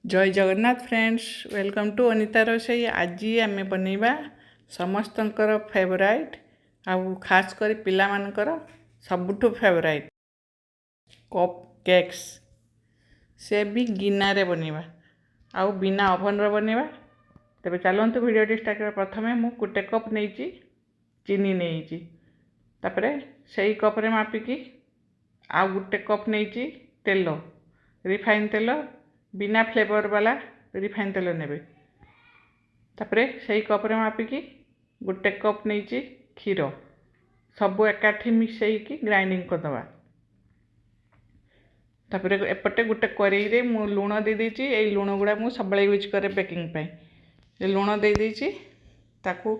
जय Jagannath friends, welcome to Anita Rosei. आज आम बनैबा समस्तंकर फेवराइट आउ खास कर पिला मानकर सबुठु फेवराइट कप केक्स। से भी गिनारे बनैबा आउ बिना ओवन रो बनैबा। तेरे चलतु वीडियो स्टार्ट कर। प्रथमे मु गोटे कप नहीं चीनी नहीं तापरे सही कप रे मापिकी आउ गोटे कप नहीं तेल, रिफाइन तेल बिना फ्लेवर वाला रिफाइन तेल नेबे। तापरे सही कप रे मापिकी गोटे कप नहीं क्षीर सबू एकाठी मिसईकी ग्राइंडिंग करदवा। तापरे एपटे गोटे कड़ाई रे मु लुण दे देछि। एई लुण गुड़ा मु सबले यूज करे बेकिंग पे। ए लुण दे देछि ताकू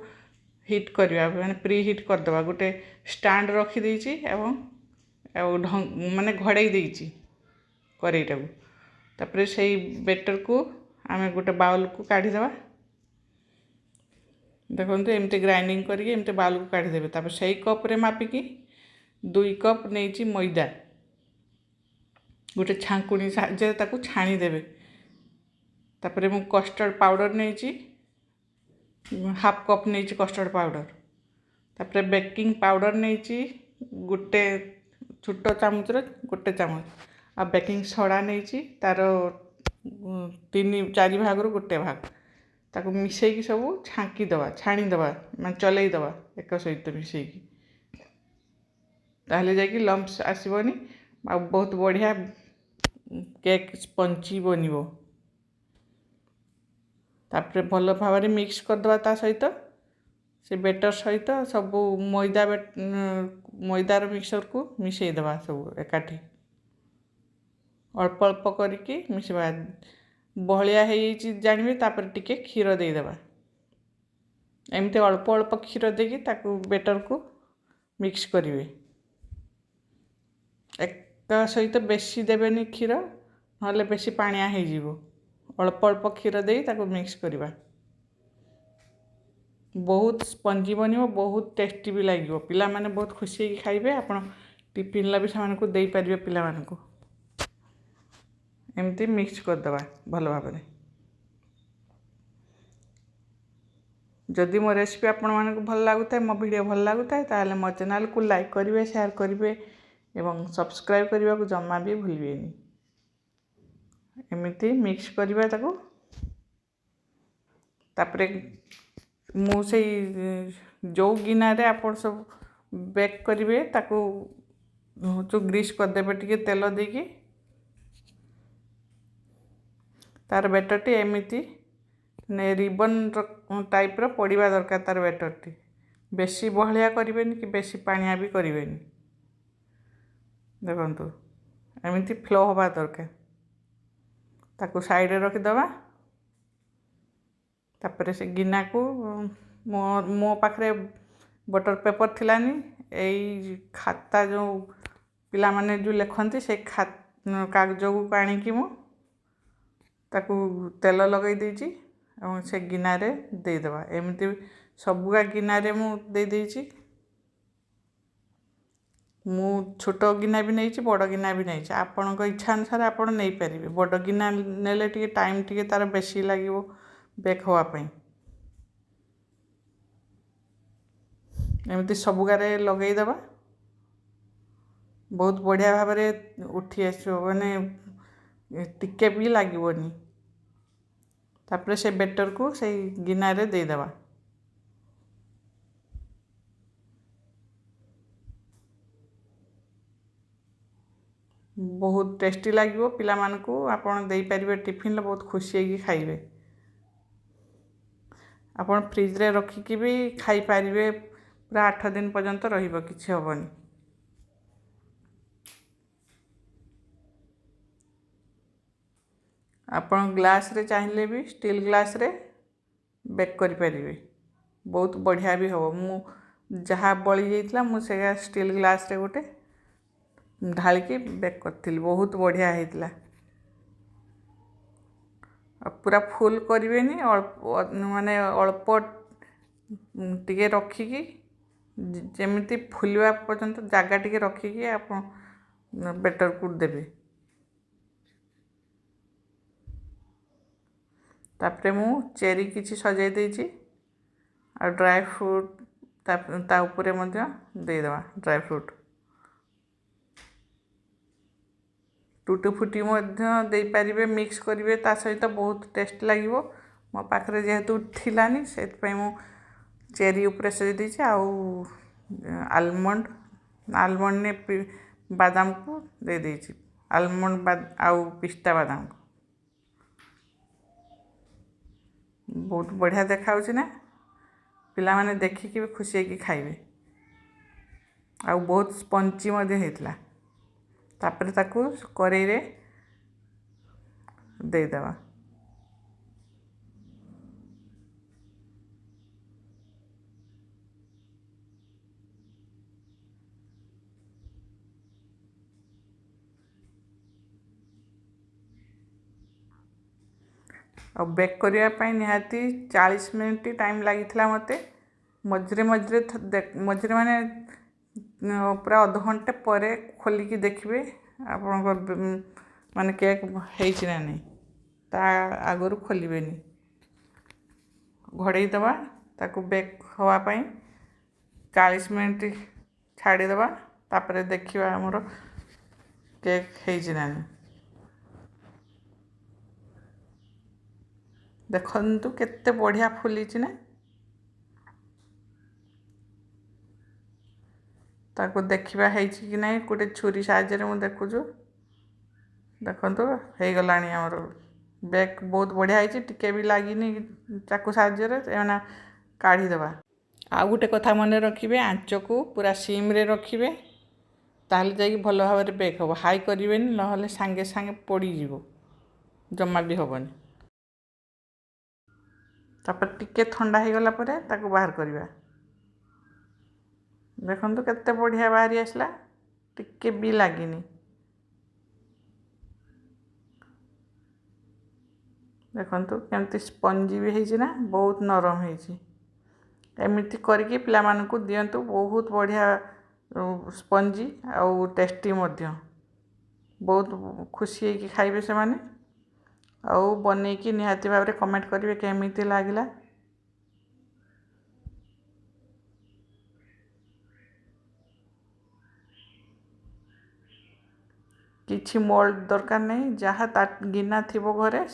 हिट करवा माने प्री हिट करदवा। गोटे स्टैंड रखी देछि एवं माने घड़ाई देछि कड़ाई टाकू। तापरे सही बेटर को आमे गोटे बाउल को काढ़ी देवा। देखो एमती ग्राइंडिंग करके एमती बाउल को काढ़ी देबे। तापर सही कप रे मापिकी 2 कप नहीं मैदा गोटे छांकुनी साहाय्य ताकू छाणी देबे। तापरे मु कस्टर्ड पाउडर नहीं हाफ कप नहीं कस्टर्ड पाउडर। तापरे बेकिंग पाउडर नहीं गोटे छोट चामच गोटे चामच आ बेकिंग सोडा नहीं तार 3/4 भाग गोटे भाग ताको मिसेकी सब छांकी दवा छाणी दवा मैं चलई दवा एक सहित मिसेकी। ताहले जाकि लम्प्स आसबनी आ बहुत बढ़िया केक स्पंजी बनिबो। तापरे भल भाव मिक्स करदवा ता सहित से बेटर सहित सब मैदार मिक्सर को मिसई दवा सब एकाठी अल्प अल्प करके मिसवा। बहलिया जानवे तापर टिके क्षीर देदेबा। एमती अल्प अल्प क्षीर देकी ताकू बेटर को मिक्स करिवे। एक सहित बेसी देबेनी क्षीर नले बेसी पानिया हो जीवो। अल्प अल्प क्षीर दे ताकू मिक्स करिबा। बहुत स्पंजी बनिबो, बहुत टेस्टी भी लागिबो। पिला माने बहुत खुशी खाइबे। आपण टिफिन ला भी सामान को देई परिबे पिला मान को। एमती मिक्स कर दवा भल भाव। जदि मो रेसिपी आपण मानक भल लागुता मो वीडियो भल लागुता ताले मो चैनल को लाइक करिवे, शेयर करिवे एवं सब्सक्राइब करने को जमा भी भूलिएनी। एमती मिक्स करवा ताको। तापरे मु से जो गिना रे आपण सब बेक करिवे ताको जो ग्रीस कर देबे टिके तेल देकी। तार बेटर टी एमती ने रिबन टाइप रो पड़िबा दरकार। तार बेटर टी बेसी बहलिया करिवेनी कि बेसी पानिया भी करिवेनी। देखंतु एमती फ्लो होबा दरकार। ताको साइड रे रखि दवा। तापरे से गिना को मो पाखरे बटर पेपर थिलानी एई खाता जो पिला माने जो लेखंती से कागज को आनी कि मो ताकू तेल लगे देछि और से गिना रे दे देवा। एमती सबुगा गिना रे मु दे देछि। मु छोट गिना भी नहीं बड़ गिना भी नहीं। आपण को इच्छा अनुसार आपण नहीं पारिबे। बड़ गिना नेले टिके टाइम टिके तार बेसी लागिवो बेक होवा पई। एमती सबुगारे लगे दवा। बहुत बढ़िया भाव में उठी आसो माने टिके भी लागिवोनी। तापरे से बेटर को से गिना रे दे देवा। बहुत टेस्टी लागिवो। पिला मान को आपण देई परिबे टिफिन ले बहुत खुशी होगी खाइबे। आपण फ्रिज रे रखिकी भी खाई परिबे। पूरा 8 दिन पर्यंत रहिबो किछि होबनी। आपण ग्लास रे चाहिए भी स्टील ग्लास रे बेक करि परिबे। बहुत बढ़िया भी हो। मु जहाँ बड़ी जाइतला मु से स्टील ग्लास रे गोटे ढाल के बेक करथिल। बहुत बढ़िया होइतला। पूरा फुल करिवेनी अल्प माने अल्प टिके रखिकी जेमिति फुलवा पर्यंत जागा टिके रखिकी आपण बेटर को देबे। तापरे मु चेरी किछि सजाई देछि और ड्राई फ्रूट ता उपरे मध्य दे देवा ड्राई फ्रूट टूटी फुटी मध्य दे पारिबे मिक्स करिवे ता सहित बहुत टेस्ट लागिवो मो पाखरे जेहेतु थिलानी सेत पय मु चेरी उपरे सजाई देछि आउ आलमंड आलमंड ने बादाम को दे देछि आलमंड आउ पिस्ता बादाम को बहुत बढ़िया देखा ना पिला माने देखिकी भी खुशी होगी खाइबे आउ बहुत स्पंजी मध्य हेतला तापर ताकू करेई रे दे देवा और बेक करने निहाती 40 मिनट टाइम लगी मते मझे मझे माने पूरा अध घंटे पर खोलिकी देखिए आपण माने केक होइछि ना नहीं ता आगुरी खोलिबेनी घोड़े दबा ताकू बेक हवा पाई 40 मिनट छाड़ी दबा तापर देखिबा हमरो केक होइछि ना नहीं देखंतु केते बढ़िया फुलीछि ना ताको देखिबा हेछि कि नहीं गोटे छुरी साहाय्य मु देखुछु देखंतु हे गलानी हमरो बेक बहुत बढ़िया हेछि टिके भी लागिनी चाकू साहाय्य रे एना काढी देबा आ गोटे कथा मन रखिबे आंच को पूरा सिम रे रखिबे ताहले जाई भलो भाबरे बेक हो हाई करिवेनी नहले सांगे सांगे पड़ी जीवो जम्मा भी होबनी तापर टिके ठंडा हो गला परे ताको बाहर करिबा देखंतु केते बढ़िया बाहरी आसला टिके भी लागिनी देखंतु केमती स्पंजी भी हेछि ना बहुत नरम हेछि एमिति करके पिला मानकु दियंतु बहुत बढ़िया स्पंजी आउ टेस्टी मध्य बहुत खुशी होइकी खाइबे से माने आउ बनेकी निहाती भाव में कमेंट करेंगे केमिति लागला किछि मोल्ड दरकार नहीं जहाँ गिना थिबो घरे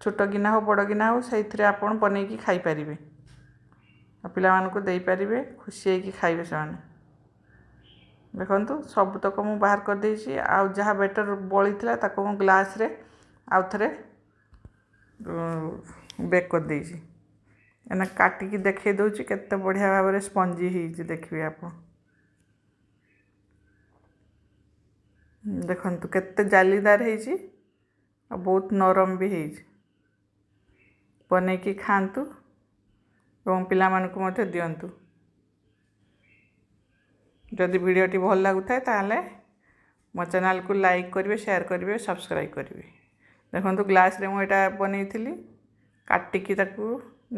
छोट गिना हो बड़ गिना हो से आपन बनेकी खाई पारिबे पिला मानकु देई पारिबे खुशी होइकी खाइबे से माने देखंतु सब तक मु बाहर कर देछि आउ जहाँ बेटर बळी थिला ताको मु ग्लास रे आउ थरे बेक कर देछि एना काटिकी देखे दउछि केते बढ़िया भाव में स्पंजी हेछि देखिबे आप देखंतु केते जालीदार हेछि आ बहुत नरम भी हेछि बनेकी खांतु एवं पिला मानकु मते दियंतु जदि वीडियोटी भल लागुथाय ताहले मो चैनल को लाइक करिवे शेयर करिवे सब्सक्राइब करिवे देखंतु ग्लास रे मु एटा बनेइथिली काटिकी ताकू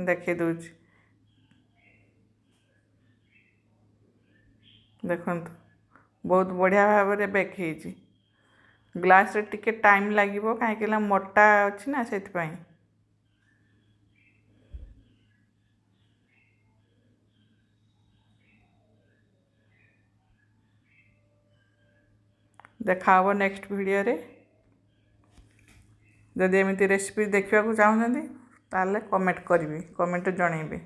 देखे दउछि देखंतु बहुत बढ़िया भाव में बेक हेछि ग्लास रे टिके टाइम लागिवो काहे केला मोटा अछि ना सेति पई देखा हबो नेक्स्ट वीडियो रे जदि एमिति रेसिपी देखिबा को चाहुछंती ताले कमेंट करिवे कमेंट जणैबे।